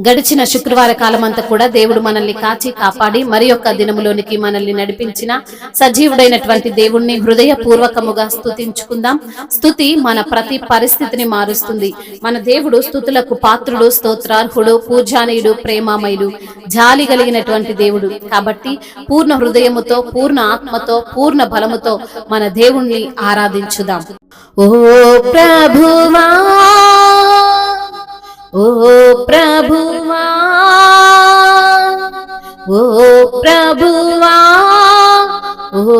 గడిచిన శుక్రవార కాలమంతా కూడా దేవుడు మనల్ని కాచి కాపాడి మరి యొక్క దినములోనికి మనల్ని నడిపించిన సజీవుడైనటువంటి దేవుణ్ణి హృదయపూర్వకముగా స్తుతించుకుందాం. స్తుతి మన ప్రతి పరిస్థితిని మారుస్తుంది. మన దేవుడు స్తుతులకు పాత్రుడు, స్తోత్రార్హుడు, పూజానీయుడు, ప్రేమామయుడు, జాలి కలిగినటువంటి దేవుడు. కాబట్టి పూర్ణ హృదయముతో, పూర్ణ ఆత్మతో, పూర్ణ బలముతో మన దేవుణ్ణి ఆరాధించుదాం. ఓ ప్రభువా, ఓ ప్రభువా, ఓ ప్రభువా, ఓ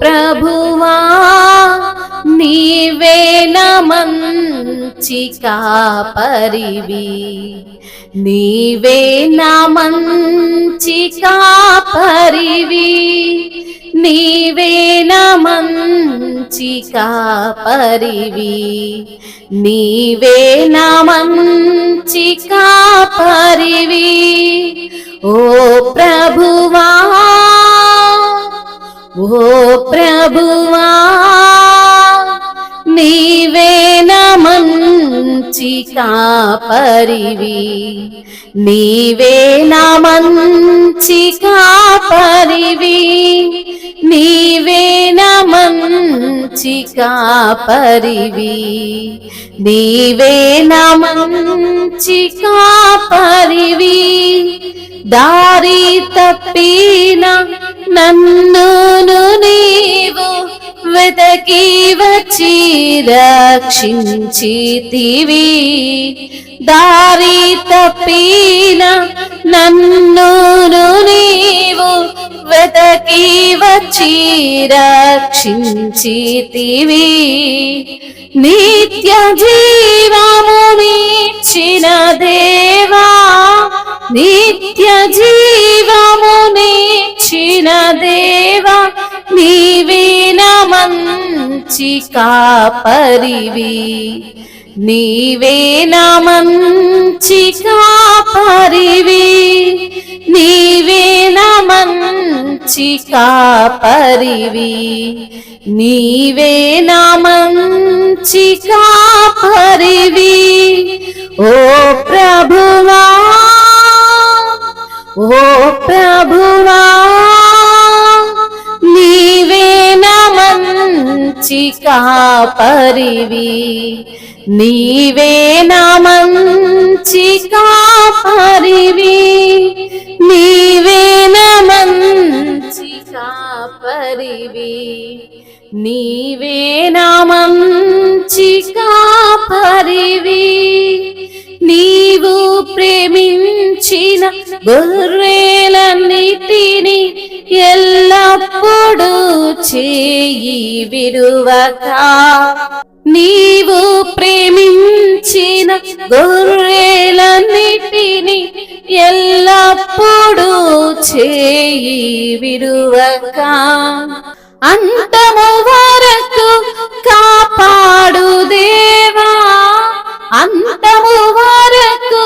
ప్రభువా, నీవే నా మంచి కాపరివి, నీవే నా మంచి కాపరివి, నీవే నా మంచి కాపరివి, నీవే నా మంచి కాపరివి. ఓ ప్రభువా, ఓ ప్రభువా, నీవే నా మంచి కాపరివి, నీవే నా మంచి కాపరివి, నీవే నా మంచి కాపరివి, నీవే నా మంచి కాపరివి. దారి తప్పిన నన్నును నీవు వెతకి వచ్చి రక్షించితివి, దారి తప్పిన నన్నును నీవు వెతకి వచ్చి రక్షించితివి, నిత్య జీవమునిచ్చిన దేవా, నిత్య జీవమునిచ్చిన దేవా, నీవే నా మంచి కాపరివి, నీవే నా మంచి కాపరివి, నీవే నా మంచి కాపరివి, నీవే నా మంచి కాపరివి. ఓ ప్రభువా, ఓ ప్రభువా, నీవే నా మంచి కాపరివి, నీవే నా మంచి కాపరివి, నీవే నా మంచి కాపరివి, నీవే నా మంచి కాపరివి. నీవు ప్రేమించిన గొర్రెలన్నిటిని ఎల్లప్పుడూ చేయి విడువక, నీవు ప్రేమించిన గొర్రెలన్నిటిని ఎల్లప్పుడూ చేయి విడువక, అంతము వరకు కాపాడు దేవా, అంతము వరకు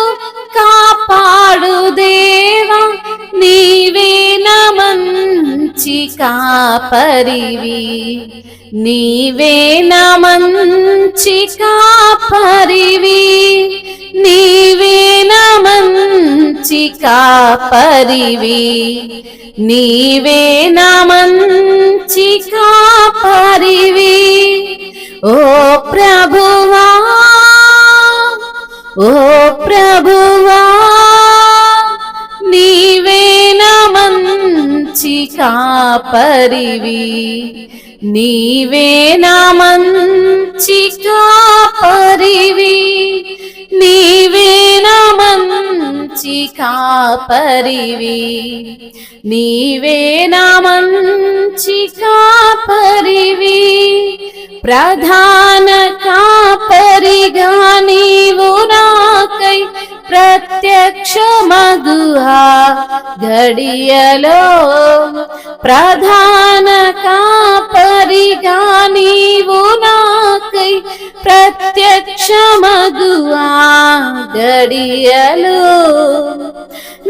కాపాడు దేవా, నీవే నా మంచి కాపరివి, నీవే నా మంచి కాపరివి, నీవే నా మంచి కాపరివి, నీవే నా మంచి కాపరివి. ఓ ప్రభువా, ఓ ప్రభువా, నీవే నా మంచి కాపరివి, నీవే నా మంచి కాపరివి, నీవే నా మంచి కాపరివి, నీవే నా మంచి కాపరివి. ప్రధాన కాపరిగా నీవు నాకై ప్రత్యక్షమగుహా ఘడియలో, ప్రధాన కాపరిగా నీవు నాకై ప్రత్యక్షమగుహా ఘడియలో,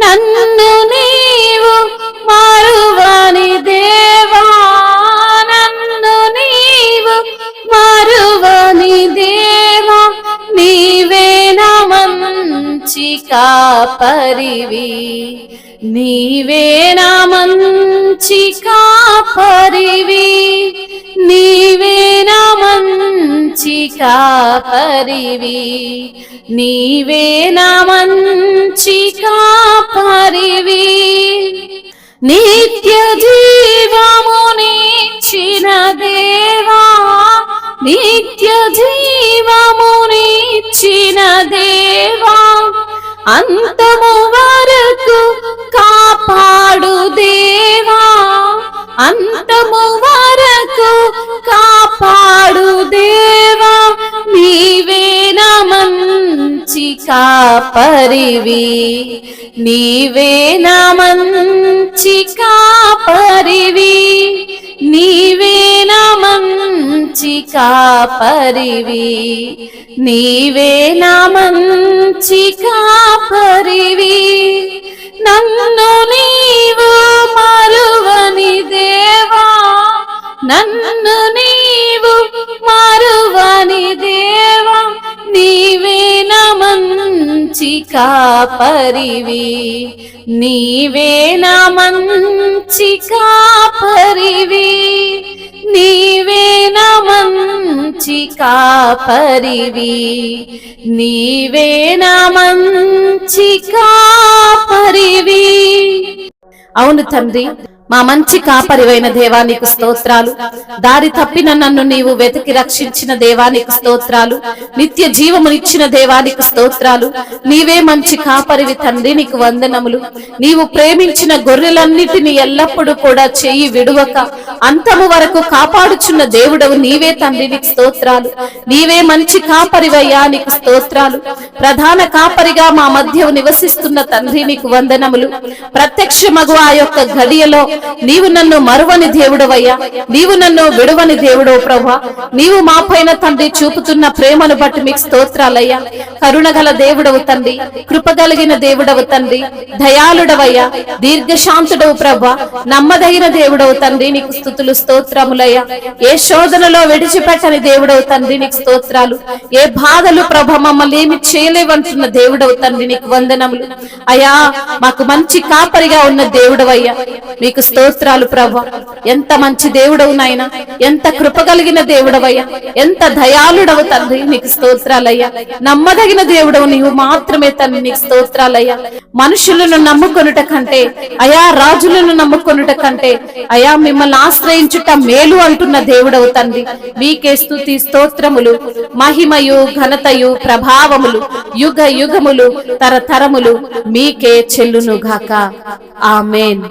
నన్ను నీవు మరువని దేవా, నన్ను నీవు మరువని దేవా, నీవే నా మంచి మంచి కాపరివి, నీవే నా మంచి కాపరివి, నీవే నా మంచి కాపరివి, నీవే నా మంచి కాపరివి. నిత్య జీవమునిచ్చిన దేవా, నిత్య జీవమునిచ్చిన దేవా, అంతము వరకు కాపాడు దేవా, అంతము వరకు కాపాడు దేవా, నీవే నా మంచి కాపరివి, నీవే నా మంచి కాపరివి, నీవే నా మంచి కాపరివి, నీవే నా మంచి కాపరివి. నన్ను నీవు మరువని దేవా, నన్ను నీవు మరువని దేవా, నీవే నా మంచి కాపరివి, నీవే నా మంచి కాపరివి, నీవే నా మంచి కాపరివి, నీవే నా మంచి కాపరివి. అవును తండ్రి, మా మంచి కాపరివైన దేవానికి స్తోత్రాలు. దారి తప్పిన నన్ను నీవు వెతికి రక్షించిన దేవానికి స్తోత్రాలు. నిత్య జీవమునిచ్చిన దేవానికి స్తోత్రాలు. నీవే మంచి కాపరివి తండ్రి, నీకు వందనములు. నీవు ప్రేమించిన గొర్రెలన్నిటిని ఎల్లప్పుడూ కూడా చెయ్యి విడువక అంతము వరకు కాపాడుచున్న దేవుడవు నీవే తండ్రి, నీకు స్తోత్రాలు. నీవే మంచి కాపరివయ్యా, నీకు స్తోత్రాలు. ప్రధాన కాపరిగా మా మధ్య నివసిస్తున్న తండ్రి, నీకు వందనములు. ప్రత్యక్షమగు ఆ యొక్క గడియలో నీవు నన్ను మరువని దేవుడవయ్యా, నీవు నన్ను విడువని దేవుడవు ప్రభా. నీవు మా పైన తండ్రి చూపుతున్న ప్రేమను బట్టి మీకు స్తోత్రాలయ్యా. కరుణగల దేవుడవు తండ్రి, కృపగలిగిన దేవుడవు తండ్రి, దయాళుడవయ్యా, దీర్ఘశాంతుడవు ప్రభా, నమ్మదగిన దేవుడవు తండ్రి, నీకు స్తుతులు స్తోత్రములయ్యా. ఏ శోధనలో విడిచిపెట్టని దేవుడవు తండ్రి, నీకు స్తోత్రాలు. ఏ బాధలు ప్రభ మమ్మల్ని ఏమి చేయలేవంటున్న దేవుడవు తండ్రి, నీకు వందనములు అయ్యా. మాకు మంచి కాపరిగా ఉన్న దేవుడవయ్యా, మీకు స్తోత్రాలు ప్రభా. ఎంత మంచి దేవుడవు నాయన, ఎంత కృపగలిగిన దేవుడవయ్యా, ఎంత దయాళుడవు తండ్రి, నీకు స్తోత్రాలయ్యా. నమ్మదగిన దేవుడవు నీవు మాత్రమే తండ్రి, నీకు స్తోత్రాలయ్యా. మనుషులను నమ్ముకొనుట కంటే అయా, రాజులను నమ్ముకొనుట కంటే అయా, మిమ్మల్ని ఆశ్రయించుట మేలు అంటున్న దేవుడవు తండ్రి. మీకే స్తుతి స్తోత్రములు, మహిమయు ఘనతయు ప్రభావములు యుగ యుగములు తరతరములు మీకే చెల్లును గాక. ఆమేన్.